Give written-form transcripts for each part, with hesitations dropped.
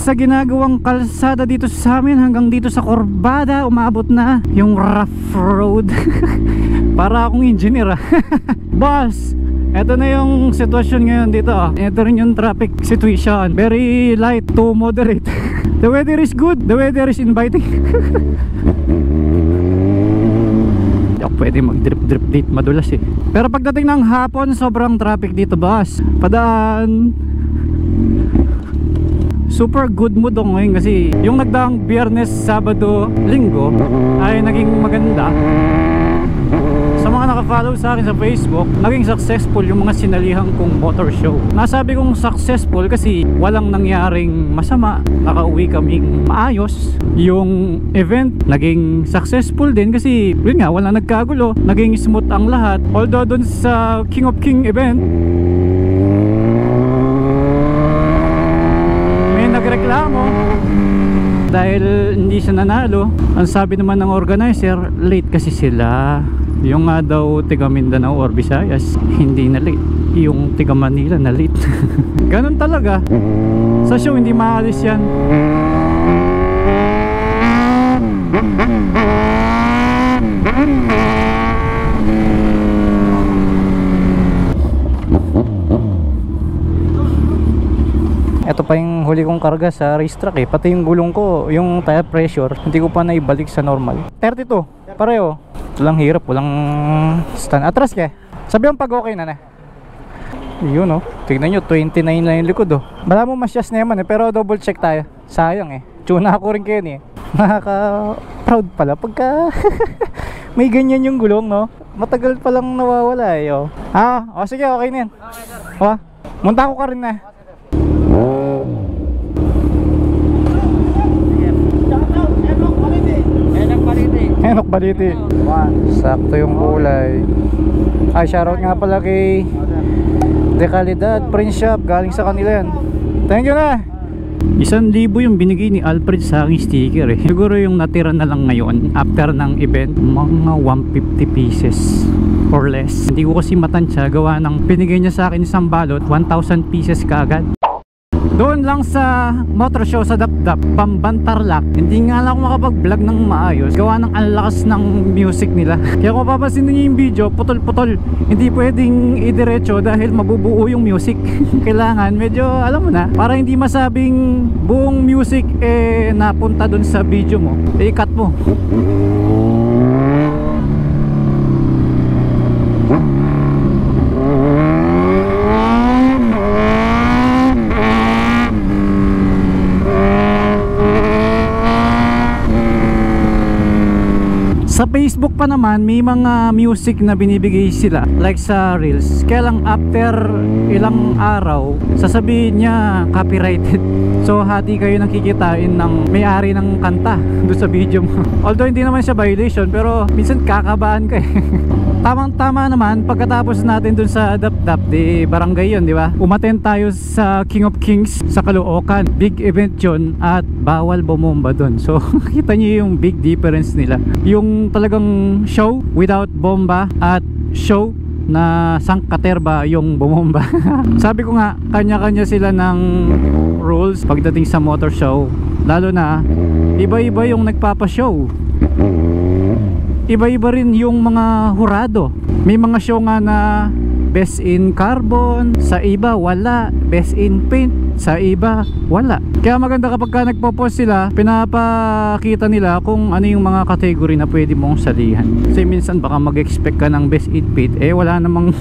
sa ginagawang kalsada dito sa amin hanggang dito sa Corbada, umabot na yung rough road. Para akong engineer boss, eto na yung sitwasyon ngayon dito. Ito rin yung traffic situation, very light to moderate. The weather is good, the weather is inviting. Hindi ako pwede mag drip dito, madulas eh. Pero pagdating ng hapon, sobrang traffic dito boss. Padaan super good mood ako ngayon kasi yung nagdaang Biyernes, Sabado, Linggo ay naging maganda. Sa mga naka-follow sa akin sa Facebook, naging successful yung mga sinalihan kong motor show. Nasabi kong successful kasi walang nangyaring masama, nakauwi kaming maayos. Yung event naging successful din kasi yun nga, walang nagkagulo, naging smooth ang lahat. Although dun sa King of King event may nagreklamo dahil hindi siya nanalo. Ang sabi naman ng organizer, late kasi sila. Yung nga daw tiga Mindanao or Visayas hindi na late, yung tiga Manila na late. Ganun talaga sa show, hindi maalis yan. Ito pa yung huli kong karga sa racetrack eh. Pati yung gulong ko, yung tire pressure, hindi ko pa naibalik sa normal. 32, pareho. Walang hirap, walang stand. Atras ka. Sabi yung pag okay na na. Yun oh, tignan nyo, 29 lang yung likod oh. Bala mo masyas na yaman eh, pero double check tayo. Sayang eh, tuna ako rin kayo eh. Nakaka proud pala pagka may ganyan yung gulong no. Matagal palang nawawala eh oh. O sige, okay na yan. Munta ko ka rin na. Enok Baliti. Sakto yung kulay. Ay, shoutout nga pala kay Dekalidad Print Shop, galing sa kanila yan. Thank you na. 1,000 yung binigay ni Alfred sa aking sticker eh. Siguro yung natira na lang ngayon after ng event, mga 150 pieces or less. Hindi ko kasi matansya, gawa ng binigay niya sa akin isang balot, 1,000 pieces kaagad. Doon lang sa motor show sa Dapdap, Pambantarlac, hindi nga lang ako makapag-vlog ng maayos, gawa ng ang lakas ng music nila. Kaya kung papansin niyo yung video, putol-putol, hindi pwedeng idiretso dahil mabubuo yung music. Kailangan medyo, alam mo na, para hindi masabing buong music napunta doon sa video mo, i-cut mo. Sa Facebook pa naman may mga music na binibigay sila like sa Reels, kaya lang after ilang araw sasabihin niya copyrighted. So hati kayo ng kikitain ng may-ari ng kanta doon sa video mo. Although hindi naman siya violation, pero minsan kakabahan ka eh. Tamang-tama naman pagkatapos natin doon sa Dapdap, di barangay yun, di ba? Umattend tayo sa King of Kings sa Caloocan. Big event yun at bawal bumomba doon. So kita niyo yung big difference nila. Yung talagang show without bomba at show na sangkaterba yung bumomba. Sabi ko nga, kanya-kanya sila ng rules pagdating sa motor show. Lalo na iba-iba yung nagpapa-show, iba-iba rin yung mga hurado. May mga show nga na best in carbon, sa iba wala, best in paint, sa iba wala. Kaya maganda kapag ka nagpo-post sila, pinapakita nila kung ano yung mga category na pwede mong salihan. Kasi minsan baka mag-expect ka ng best in paint, wala namang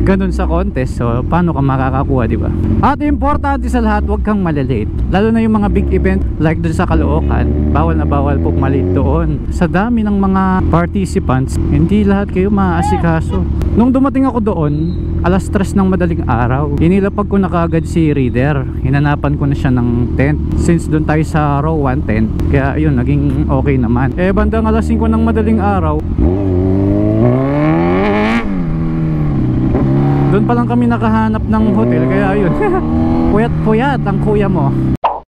ganun sa contest. So paano ka makakakuha, di ba? At importante sa lahat, huwag kang malilate. Lalo na yung mga big event like dun sa Caloocan, bawal na bawal po malate doon. Sa dami ng mga participants, hindi lahat kayo maaasikaso. Nung dumating ako doon, alas 3 ng madaling araw, inilapag ko na kaagad si Reader. Hinanapan ko na siya ng tent since doon tayo sa row 110. Kaya ayun, naging okay naman. Bandang alas 5 ng madaling araw, doon pa lang kami nakahanap ng hotel. Kaya ayun, puyat-puyat ang kuya mo.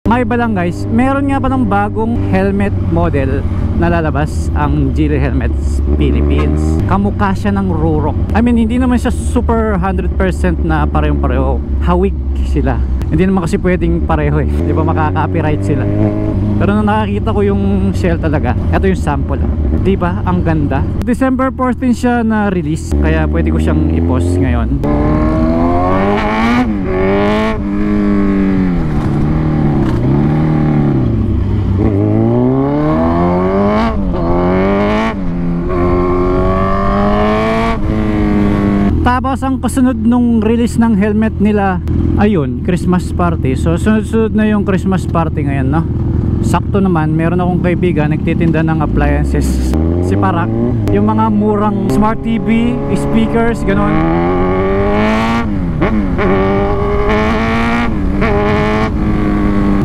May iba lang guys, meron nga pa ng bagong helmet model na lalabas ang Geely Helmets Philippines. Kamukha siya ng Rurok. I mean, hindi naman siya super 100% na parehong-pareho. Hawig sila. Hindi naman kasi pwedeng pareho eh. Di ba makaka-copyright sila. Pero nung nakakita ko yung shell talaga, ito yung sample. Di ba? Ang ganda. December 14 siya na release, kaya pwede ko siyang i-post ngayon. Tapos ang kasunod nung release ng helmet nila, ayun, Christmas party. So sunod-sunod na yung Christmas party ngayon, no? Sakto naman, meron akong kaibigan nagtitinda ng appliances, si Parak. Yung mga murang smart TV, speakers, ganon.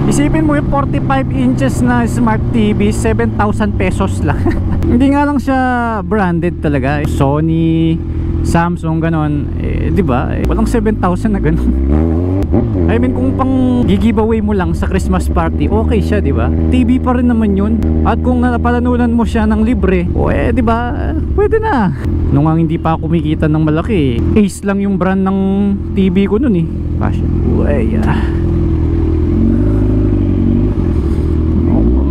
Isipin mo yung 45 inches na smart TV, 7,000 pesos lang. Hindi nga lang siya branded talaga. Sony, Samsung, ganon. Di ba? Walang 7,000 na ganon. I mean, kung pang giveaway mo lang sa Christmas party, okay siya, di ba? TV pa rin naman yun. At kung napalanunan mo siya ng libre, di ba? Pwede na. Nung ang hindi pa ako kumikita ng malaki, Ace lang yung brand ng TV ko nun eh. Passion.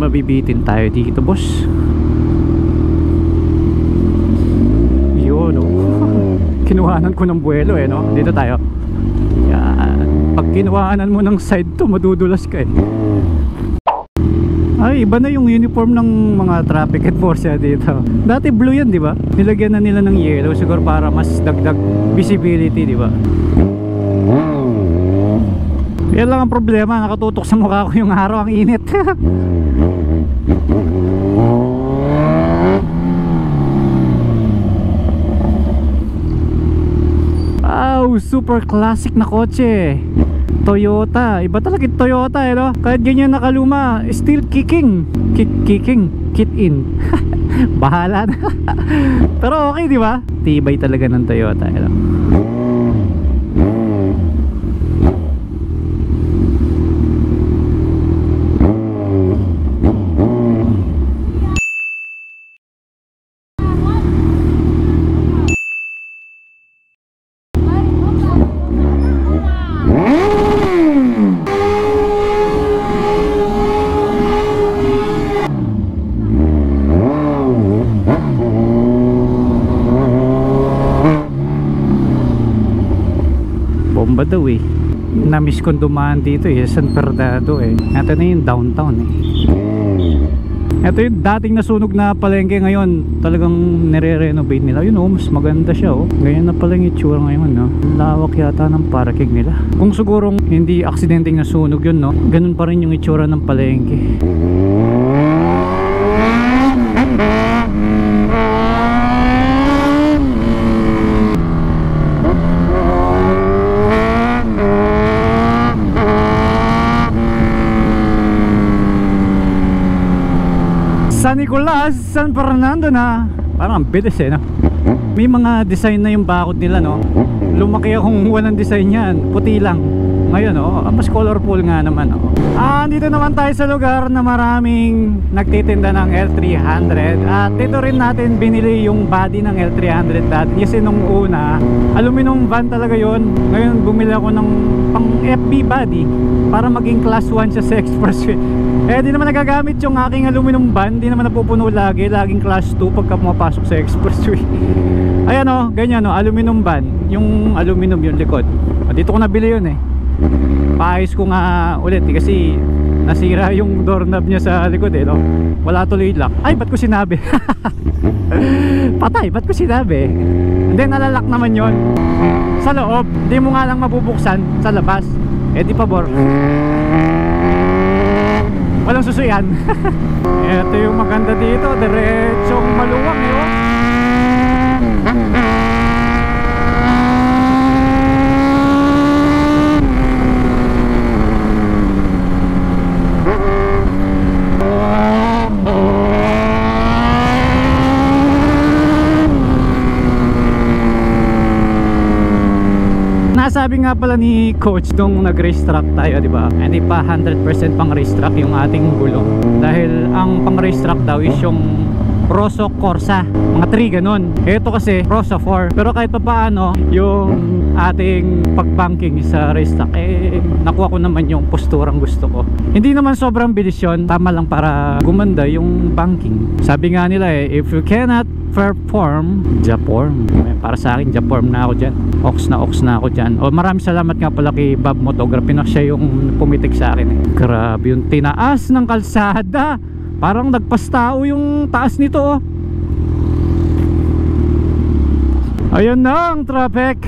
Mabibitin tayo dito, boss. Yun, kinuhanan ko ng buwelo eh, no? Dito tayo. Yan. Pag kinuhanan mo ng side to, madudulas ka eh. Ay, iba na yung uniform ng mga traffic enforcer dito. Dati blue yan, di ba? Nilagyan na nila ng yellow siguro para mas dagdag visibility, di ba? Yan lang ang problema, nakatutok sa mukha ko yung araw, ang init. Wow, super classic na kotse. Toyota, iba talaga yung Toyota eh, no? Kahit ganyan nakaluma, still kicking. Kit in. Bahala na. Pero okay, di ba? Tibay talaga ng Toyota eh, no? Bomba daw eh. Na-miss kong dumaan dito eh, San Fernando eh. Ito na yung downtown eh. Ito yung dating nasunog na palengke, ngayon talagang nire-renovate nila. Yun oh, mas maganda siya oh. Ganyan na pala yung itsura ngayon, no? Lawak yata ng parking nila. Kung sigurong hindi aksidenteng nasunog yun, no? Ganun pa rin yung itsura ng palengke. San Nicolas, San Fernando na. Parang ang bilis eh, no? May mga design na yung bakod nila, no? Lumaki akong walang design yan, puti lang. Ngayon, oh, mas colorful nga naman, oh. Dito naman tayo sa lugar na maraming nagtitinda ng L300. At dito rin natin binili yung body ng L300 dati. Kasi nung una, aluminum van talaga yon. Ngayon bumili ako ng pang FB body para maging class 1 siya sa expressway. Di naman nagagamit yung aking aluminum van, di naman napupuno lagi, laging class 2 pagka pumapasok sa expressway. Ayan o, ganyan o, aluminum van, yung aluminum yung likod. Dito ko nabili yun eh. Paayos ko nga ulit kasi nasira yung doorknob niya sa likod eh, no? Wala tuloy lock. Ay, ba't ko sinabi? Patay, ba't ko sinabi? And then nalalak naman yon sa loob, di mo nga lang mabubuksan sa labas. Di pabor. Walang susuyan. Ito yung maganda dito, diretsong maluwang eh, oh. sabi nga pala ni coach nung nag-racetrack tayo, di ba? Hindi pa 100% pang racetrack yung ating gulong. Dahil ang pang racetrack daw is yung Rosso Corsa, mga 3 ganun. Ito kasi Rosso 4. Pero kahit pa paano yung ating pagbanking sa racetrack, nakuha ko naman yung posturang gusto ko. Hindi naman sobrang bilis yun, tama lang para gumanda yung banking. Sabi nga nila if you cannot perform, Japorm. Para sa akin, Japorm na ako dyan. Ox na ako dyan. Maraming salamat nga pala kay Bob Motography na siya yung pumitik sa akin. Grabe yung tinaas ng kalsada. Parang nagpastao yung taas nito oh. Ayun na ang traffic.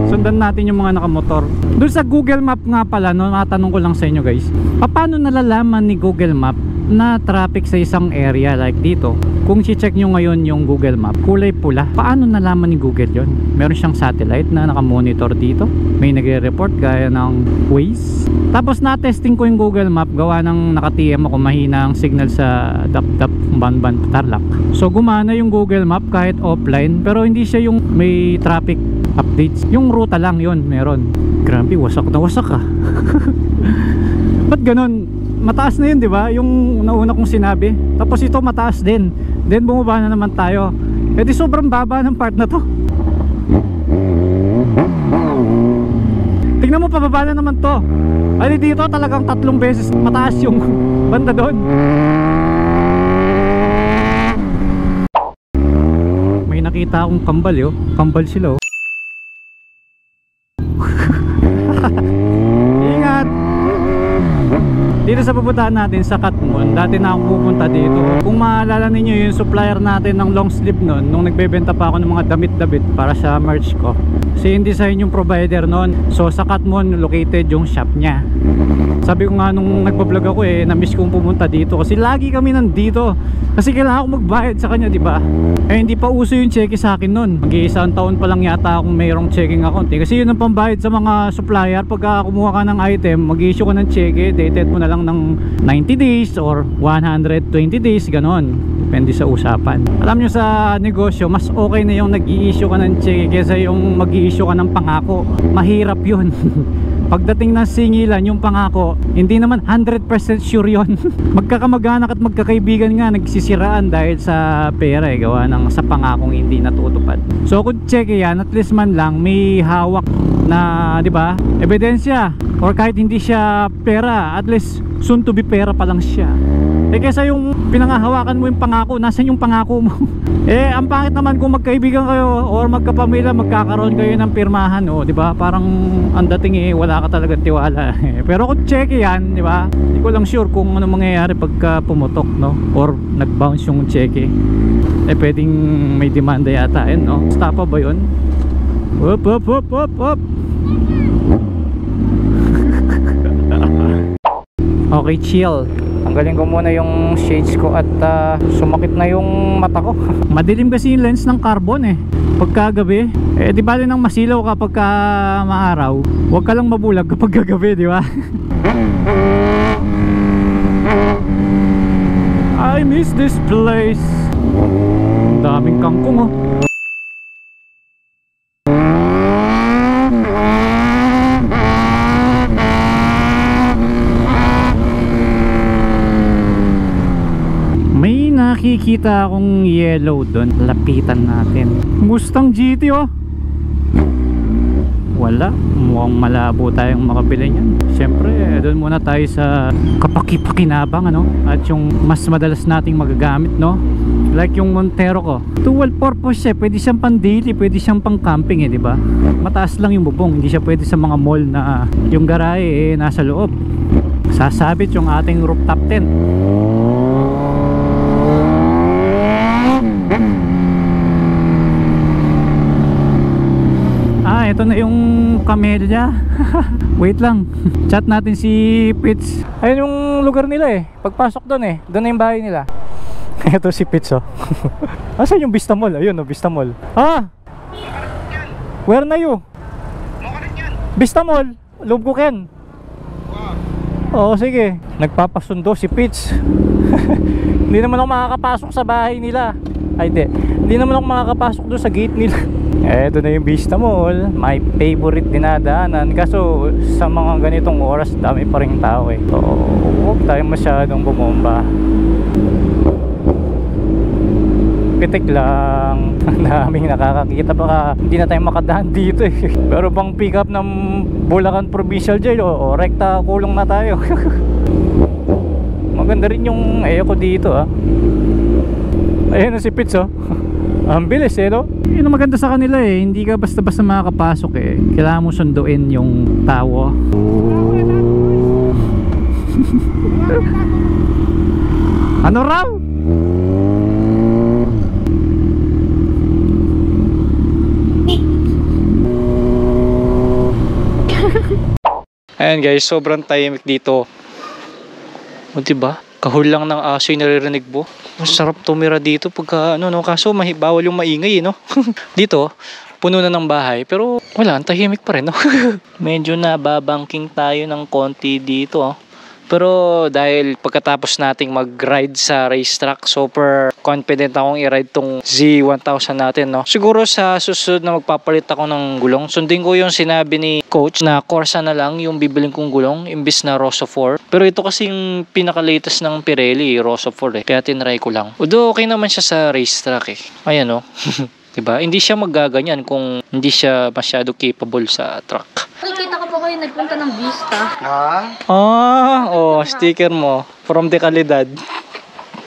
Sundan natin yung mga nakamotor. Doon sa Google Map nga pala, no, matanong ko lang sa inyo guys, paano nalalaman ni Google Map na traffic sa isang area like dito? Kung si-check nyo ngayon yung Google Map, kulay pula. Paano nalaman ni Google yon? Meron siyang satellite na nakamonitor dito. May nagre-report gaya ng Waze. Tapos na-testing ko yung Google Map, gawa ng naka-TM ako, mahina ang signal sa Dap-Dap, Banban, Tarlac. So gumana yung Google Map kahit offline, pero hindi siya yung may traffic updates. Yung ruta lang yon meron. Grabe, wasak na wasak ah. Ba't ganun? Mataas na yun, di ba? Yung nauna kong sinabi. Tapos ito mataas din. Then bumaba na naman tayo. E di sobrang baba ng part na to. Tingnan mo, pababa na naman to. Ay dito talagang 3 beses mataas yung banda doon. May nakita akong kambal yo. Kambal sila oh. Ingat. Dito sa pupuntahan natin sa Katmon, dati na akong pupunta dito. Kung maalala ninyo yung supplier natin ng long sleeve nun, nung nagbebenta pa ako ng mga damit-damit para sa merch ko, si InDesign yung provider nun. So sa Katmon located yung shop niya. Sabi ko nga nung nagbablog ako na-miss kong pumunta dito kasi lagi kami nandito. Kasi kailangan ko magbayad sa kanya, di ba? Hindi pa uso yung cheque sa akin nun. Mag-iisang taon pa lang yata akong mayroong checking account kasi yun ang pambayad sa mga supplier. Pagka kumuha ka ng item, mag-i-issue ka ng cheque, dated mo na lang ng 90 days or 120 days, ganon. Depende sa usapan. Alam nyo sa negosyo, mas okay na yung nag-i-issue ka ng cheque kaysa yung mag-i-issue ka ng pangako. Mahirap yun. Pagdating ng singilan, yung pangako, hindi naman 100% sure yun. Magkakamag-anak at magkakaibigan nga nagsisiraan dahil sa pera gawa ng sa pangakong hindi natutupad. So kung check yan, at least man lang may hawak na, di ba, ebidensya. Or kahit hindi siya pera, at least soon to be pera pa lang siya. Kaysa yung pinangahawakan mo yung pangako, nasan yung pangako mo? Ang pangit naman kung magkaibigan kayo or magkapamilya, magkakaroon kayo ng pirmahan, di ba? Parang ang dating wala ka talagang tiwala. Pero kung check yan, di ba? Hindi ko lang sure kung ano mangyayari pagka pumutok, no? Or nag-bounce yung check. Pwedeng may demanda yata, no? Stop pa ba yun? Hop, hop, hop, hop, hop. Okay, chill. Tanggalin ko muna yung shades ko at sumakit na yung mata ko. Madilim kasi yung lens ng carbon pagka gabi. Di bali nang masilaw ka pagka maaraw. Huwag ka lang mabulag kapag gabi, di ba? I miss this place. Daming kangkong oh. Nakikita akong yellow doon. Lapitan natin. Mustang GT oh. Wala. Mukhang malabo tayong makabili niyan. Siyempre doon muna tayo sa kapaki-pakinabang at yung mas madalas nating magagamit, no? Like yung Montero ko. Dual purpose siya. Pwede siyang pang daily, pwede siyang pang camping di ba? Mataas lang yung bubong. Hindi siya pwede sa mga mall na yung garahe nasa loob. Sasabit yung ating rooftop tent. Ito na yung Camellia. Wait lang. Chat natin si Pitts. Ayun yung lugar nila pagpasok doon doon na yung bahay nila. Ito si Pitts oh. Asan yung Vista Mall? Ayun Vista Mall. Where na you? Vista Mall. Loob ko Ken. Oo sige. Nagpapasundo si Pitts. Hindi naman ako makakapasok sa bahay nila. Ay hindi naman ako makakapasok doon sa gate nila. Eto na yung Vista Mall, my favorite dinadaanan. Kaso sa mga ganitong oras dami pa rin tao eh. So huwag tayo masyadong bumomba. Pitik lang. Ang daming nakakakita, baka hindi na tayo makadaan dito eh. Pero bang pick up ng Bulacan Provincial Jail o rekta kulong na tayo. Maganda rin yung eco dito ah. Ayun na si Pitts oh. Ang bilis eh no? Yun ang maganda sa kanila eh. Hindi ka basta-basta makakapasok eh. Kailangan mo sunduin yung tao. Ano raw? Ayan guys, sobrang tahimik dito. O diba? Kahul lang ng aso yung naririnig mo. Masarap tumira dito pagka ano no, kaso bawal yung maingay no. Dito puno na ng bahay pero wala, ang tahimik pa rin no. Medyo nababangking tayo ng konti dito oh. Pero dahil pagkatapos nating mag-ride sa racetrack, super confident akong i-ride tong Z1000 natin no. Siguro sa susunod na magpapalit ako ng gulong, sundin ko yung sinabi ni coach na Corsa na lang yung bibiling kong gulong imbis na Rosso 4. Pero ito kasi yung pinaka-latest ng Pirelli, Rosso 4 eh. Kaya tinry ko lang. Although okay naman siya sa racetrack eh. Ayan no. Diba? Hindi siya magaganyan kung hindi siya masyado capable sa truck. Nakikita ko po kayo nagpunta ng Vista. Oh, sticker mo. From the Kalidad.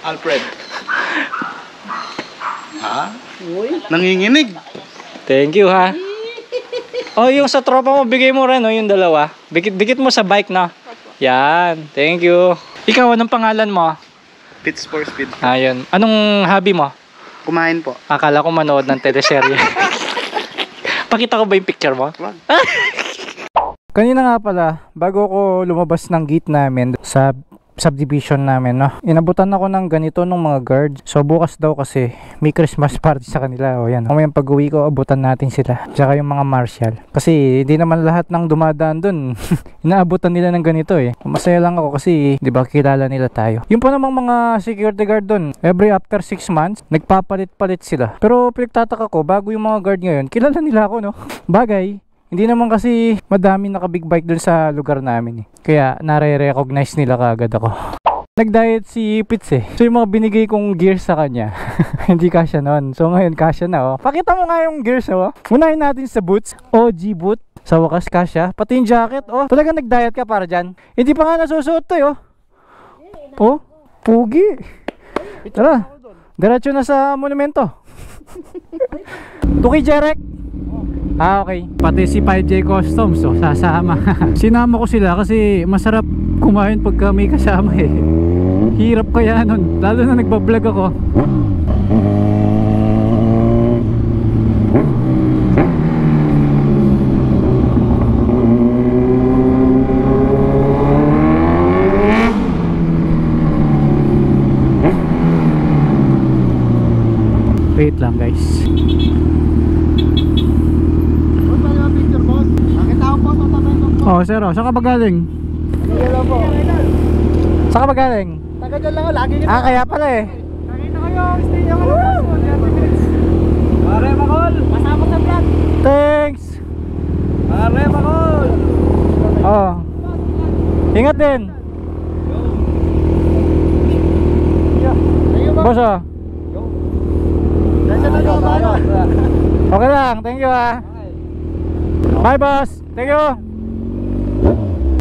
Alfred. Ha? Nanginginig. Thank you ha. Oh, yung sa tropa mo, bigay mo rin, no, yung dalawa. Dikit mo sa bike na. Yan, thank you. Ikaw, anong pangalan mo? Pits for speed. Ayun. Anong hobby mo? Kumain po. Akala ko manood ng teleserye. Pakita ko ba yung picture mo? Wag. Kanina nga pala, bago ko lumabas ng gate namin sa subdivision namin, no, inabutan ako ng ganito ng mga guards. So bukas daw kasi may Christmas party sa kanila. O yan, yung pag-uwi ko, abutan natin sila. Tsaka yung mga marshal. Kasi hindi naman lahat ng dumadaan dun inaabutan nila ng ganito eh. Masaya lang ako kasi di ba kilala nila tayo. Yung pa namang mga security guard dun, every after 6 months nagpapalit-palit sila. Pero pinagtataka ko, bago yung mga guard ngayon, kilala nila ako no. Bagay, hindi naman kasi madami naka-big bike dun sa lugar namin eh. Kaya nare-recognize nila kaagad ako. Nag-diet si Pitts eh. So yung mga binigay kong gears sa kanya, hindi kasya nun. So ngayon kasya na oh. Pakita mo nga yung gears oh. Unahin natin sa boots. OG boot. Sa wakas kasya. Pati yung jacket oh. Talagang nag-diet ka para dyan. Hindi pa nga nasusuot to oh. Oh, pugi. Tara, diretso na sa monumento. Tuki Jerek. Ah, okay. Pati si 5J Customs, so sasama. Sinama ko sila kasi masarap kumain pagka may kasama eh. Hirap kaya nun, lalo na nagbablog ako. Wait lang guys. Oh, sir, oh. Saan ka ba galing? Hello po. Saan ka ba galing? Taga dyan lang ako, lagi kita. Ah, kaya pala eh. Nakita ko yung stay niya ko lang. 30 minutes. Pare, Makol. Kasama sa vlog. Thanks. Pare, Makol. Oh. Ingat din. Boss oh. Nandiyan na daw tayo. Okay lang, thank you ah. Bye boss, thank you.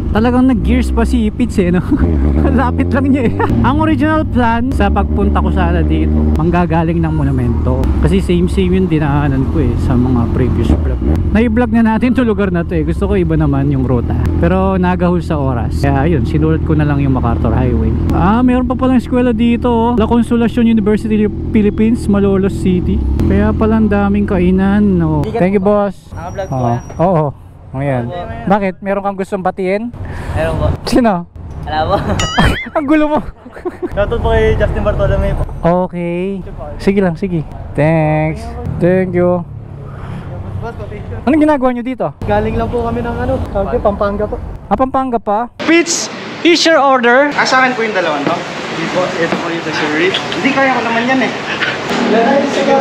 Talagang nag-gears pa si Pitts eh no? Lapit lang niya eh. Ang original plan sa pagpunta ko sana dito, manggagaling ng monumento. Kasi same yung dinaanan ko eh sa mga previous vlog. Na-vlog na natin to lugar na to eh. Gusto ko iba naman yung ruta. Pero nagahol sa oras. Kaya ayun, sinulat ko na lang yung MacArthur Highway. Ah, mayroon pa palang eskwela dito oh. La Consolacion University of Philippines, Malolos City. Kaya palang daming kainan no? Thank you boss. Naka-vlog po ah. Oo. Ayan. Bakit? Meron kang gustong batiin? Meron po. Sino? Alam mo. Ang gulo mo. Shoutout po kay Justin Bartolome po. Okay. Sige lang, sige. Thanks. Thank you. Anong ginagawa nyo dito? Galing lang po kami ng ano, Pampanga po. Ah, Pampanga pa? Pitts, is your order? Ah, sa akin po yung dalawang to. Hindi po, ito po yung sir rib. Hindi, kaya ko naman yan eh. Thank you po.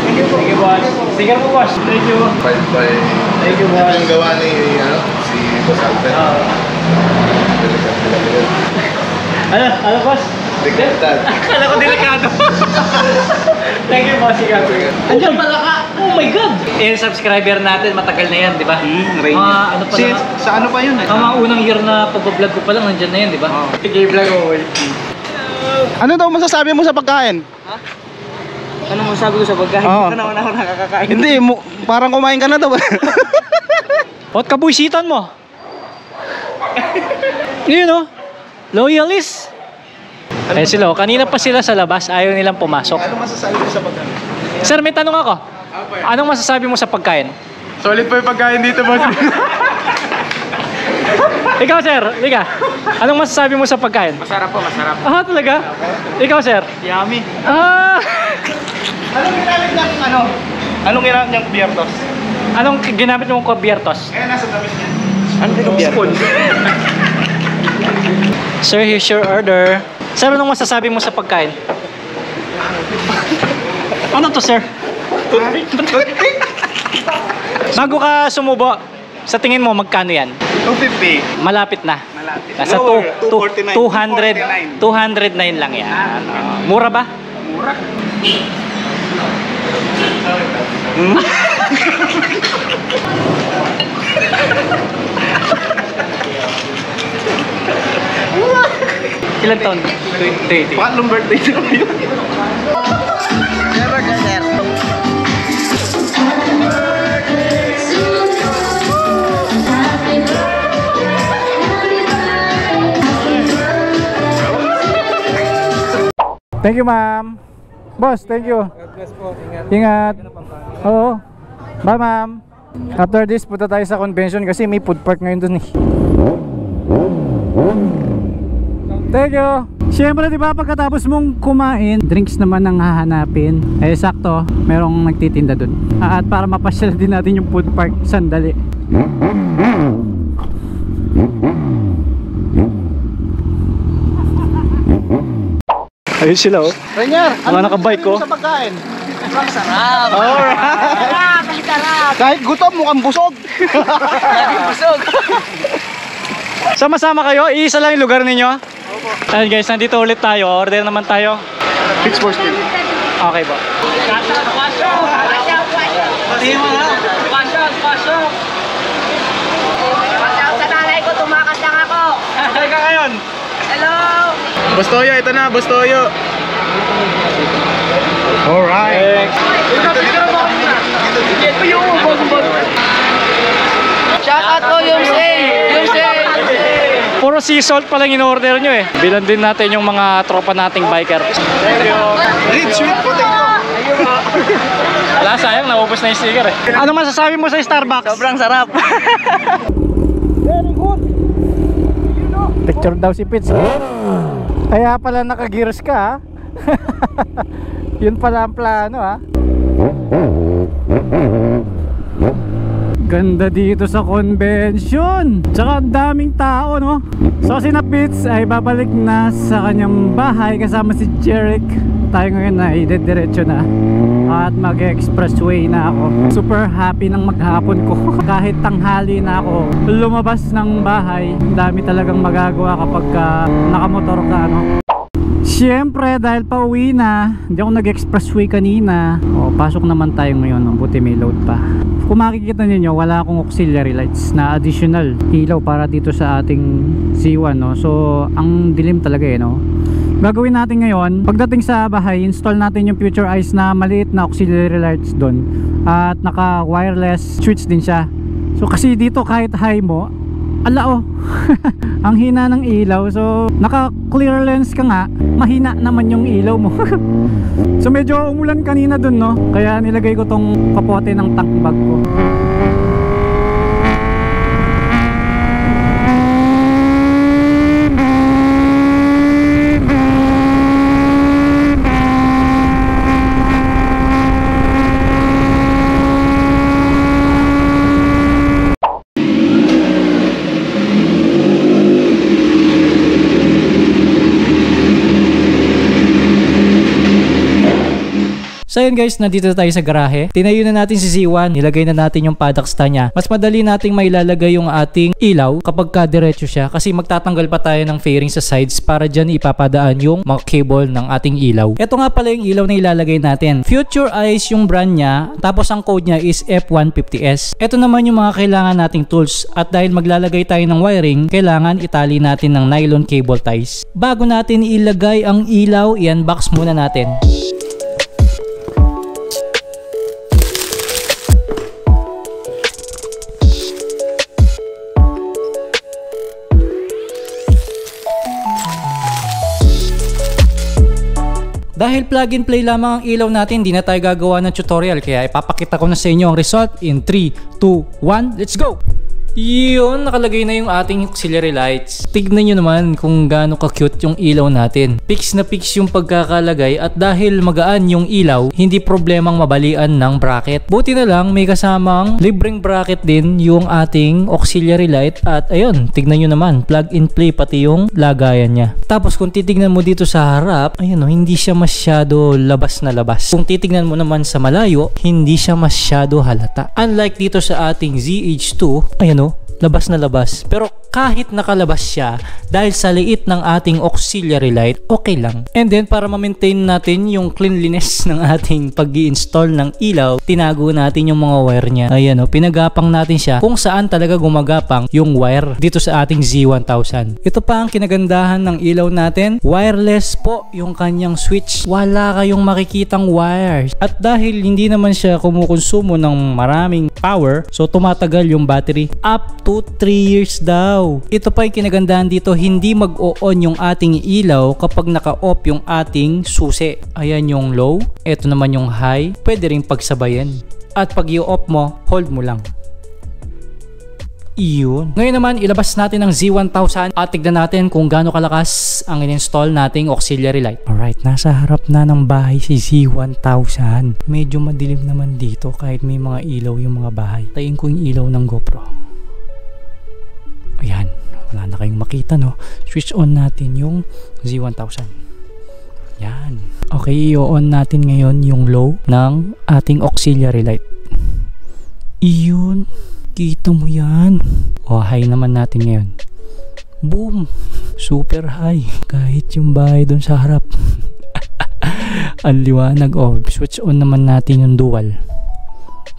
Thank you boss. Sticker mo, boss. Thank you. Bye. Thank you, Ito boss. yung gawa ni, si Boss Alfred. Ano, boss? Delikatad. Akala ko delikado. Thank you, boss. Ikaw. Andiyan pala ka. Oh my God. Eh, subscriber natin, matagal na yan, di ba? Ano pa lang? Sa ano pa yun? Ang mga unang year na pag-vlog ko pa lang, nandyan na yan, di ba? Sige, vlog ko. Ano daw masasabi mo sa pagkain? Anong masabi ko sa pagkain? Oo. Ito naman ako nakakakain. Hindi, parang kumain ka na daw. Ba't kabuisitan mo? Yun o. Loyalist. Eh sila, kanina pa sila sa labas, ayaw nilang pumasok. Ano masasabi mo sa pagkain? Sir, may tanong ako. Anong masasabi mo sa pagkain? Solid po yung pagkain dito, boss. Ikaw, sir, liga. Anong masasabi mo sa pagkain? Masarap po, masarap. Ah, talaga? Ikaw, sir? Yummy. Ah! Anong ginamit niyang Anong ginamit niyang biyertos? Anong ginamit mong kubiertos? Eh, nasa damit niya. Ano spoon? Sir, here's your order. Sir, anong masasabi mo sa pagkain? Ano to, sir? Bago ka sumubo, sa tingin mo, magkano yan? 250. Malapit na. Malapit. Nasa Lower, 200, 209 lang yan. Mura ba? Mura. Ilan taon? 20. Pangalong birthday na yun. Never ka, sir. Thank you, ma'am. Boss, thank you. God bless po. Ingat. Ingat. Oo. Bye, ma'am. After this, punta tayo sa convention kasi may food park ngayon dun eh. Thank you. Siyempre, di ba, pagkatapos mong kumain, drinks naman ang hahanapin. Eh, sakto, merong nagtitinda dun. At para mapasyal din natin yung food park, sandali. Ayun sila, oh. Rainier, Mga nakabike, masasabi mo oh. sa pagkain? Ang sarap. Alright. Kahit gutom, mukhang busog. Busog. Sama-sama kayo, iisa lang yung lugar ninyo. Ayun guys, nandito ulit tayo. Order naman tayo. Pitch for speed. Okay po. Sa nanay ko, tumakas lang ako. Okay ka ngayon? Hello! Boss Toyo, ito na, Boss Toyo. Alright. Shout out po yung Puro sea salt pa lang in-order nyo eh. Bilan din natin yung mga tropa nating biker. Rich sweet potato. Wala, sayang, naubos na yung sticker eh. Ano masasabi mo sa Starbucks? Sobrang sarap. Very good. Picture daw si Pitts. Kaya pala naka-gears ka ha. Yun pala ang plano ha. Ganda dito sa convention. Tsaka ang daming tao no. So si na Pitts ay babalik na sa kanyang bahay kasama si Jeric. Tayo ngayon ay diretso na at mag-expressway na ako. Super happy ng maghapon ko. Kahit tanghali na ako lumabas ng bahay, dami talagang magagawa kapag nakamotor ka no. Siyempre dahil pa uwi na, hindi ako nag-expressway kanina. Pasok naman tayo ngayon, buti may load pa. Kung makikita niyo, wala akong auxiliary lights na additional ilaw para dito sa ating C1 no. So ang dilim talaga eh no. Gagawin natin ngayon, pagdating sa bahay, install natin yung Future Eyes na maliit na auxiliary lights doon. At naka wireless switch din siya. So kasi dito kahit high mo, ala oh. Ang hina ng ilaw. So naka clear lens ka nga, mahina naman yung ilaw mo. So medyo umulan kanina dun no. Kaya nilagay ko tong kapote ng tank bag ko. So yun ayan guys, nandito tayo sa garahe. Tinayo na natin si Z1, nilagay na natin yung paddock stand niya. Mas madali nating mailalagay yung ating ilaw kapag diretso siya kasi magtatanggal pa tayo ng fairing sa sides para dyan ipapadaan yung mga cable ng ating ilaw. Ito nga pala yung ilaw na ilalagay natin. Future Eyes yung brand niya, tapos ang code niya is F150S. Ito naman yung mga kailangan nating tools at dahil maglalagay tayo ng wiring, kailangan itali natin ng nylon cable ties. Bago natin ilagay ang ilaw, i-unbox muna natin. Dahil plug and play lamang ang ilaw natin, di na tayo gagawa ng tutorial kaya ipapakita ko na sa inyo ang result in 3, 2, 1, let's go! Yun, nakalagay na yung ating auxiliary lights. Tignan nyo naman kung gaano ka-cute yung ilaw natin. Fix na fix yung pagkakalagay at dahil magaan yung ilaw, hindi problemang mabalian ng bracket. Buti na lang may kasamang libreng bracket din yung ating auxiliary light at ayun, tignan nyo naman, plug and play pati yung lagayan niya. Tapos kung titignan mo dito sa harap, ayun hindi siya masyado labas na labas. Kung titignan mo naman sa malayo, hindi siya masyado halata. Unlike dito sa ating ZH2, ayun labas na labas. Pero kahit nakalabas siya, dahil sa liit ng ating auxiliary light, okay lang. And then para ma-maintain natin yung cleanliness ng ating pag-i-install ng ilaw, tinago natin yung mga wire niya. Ayan pinagapang natin siya kung saan talaga gumagapang yung wire dito sa ating Z1000. Ito pa ang kinagandahan ng ilaw natin. Wireless po yung kanyang switch. Wala kayong makikitang wires. At dahil hindi naman siya kumukonsumo ng maraming power, so tumatagal yung battery. Up to 3 years daw. Ito pa yung kinagandahan dito, hindi mag-o-on yung ating ilaw kapag naka-off yung ating susi. Ayan yung low, ito naman yung high, pwede rin pagsabayan. At pag i-off mo, hold mo lang. Iyon. Ngayon naman, ilabas natin ang Z1000 at tignan natin kung gaano kalakas ang in-install nating auxiliary light. Alright, nasa harap na ng bahay si Z1000. Medyo madilim naman dito kahit may mga ilaw yung mga bahay. Tayin ko yung ilaw ng GoPro. Ayan, wala na kayong makita Switch on natin yung Z1000. Yan. Okay, i-on natin ngayon yung low ng ating auxiliary light. Iyon. Kita mo yan. High naman natin ngayon. Boom. Super high. Kahit yung bahay doon sa harap. Ang liwanag. Switch on naman natin yung dual.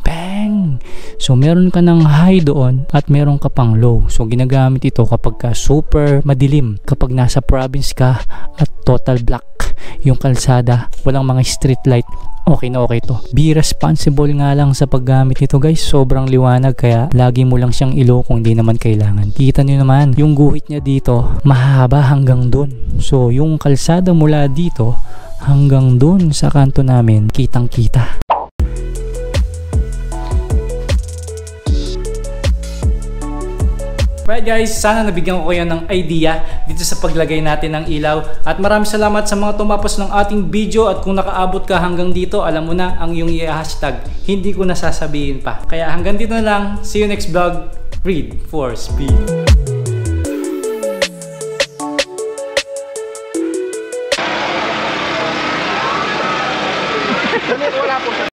Bang! So meron ka ng high doon at meron ka pang low. So ginagamit ito kapag ka super madilim. Kapag nasa province ka at total black yung kalsada, walang mga street light, okay na okay to. Be responsible nga lang sa paggamit nito guys. Sobrang liwanag kaya lagi mo lang siyang ilo kung di naman kailangan. Kita nyo naman, yung guhit niya dito mahaba hanggang dun. So yung kalsada mula dito hanggang dun sa kanto namin, kitang kita. Right guys, sana nabigyan ko kayo ng idea dito sa paglagay natin ng ilaw. At maraming salamat sa mga tumapos ng ating video. At kung nakaabot ka hanggang dito, alam mo na ang iyong i-hashtag. Hindi ko na sasabihin pa. Kaya hanggang dito na lang. See you next vlog. Read for Speed.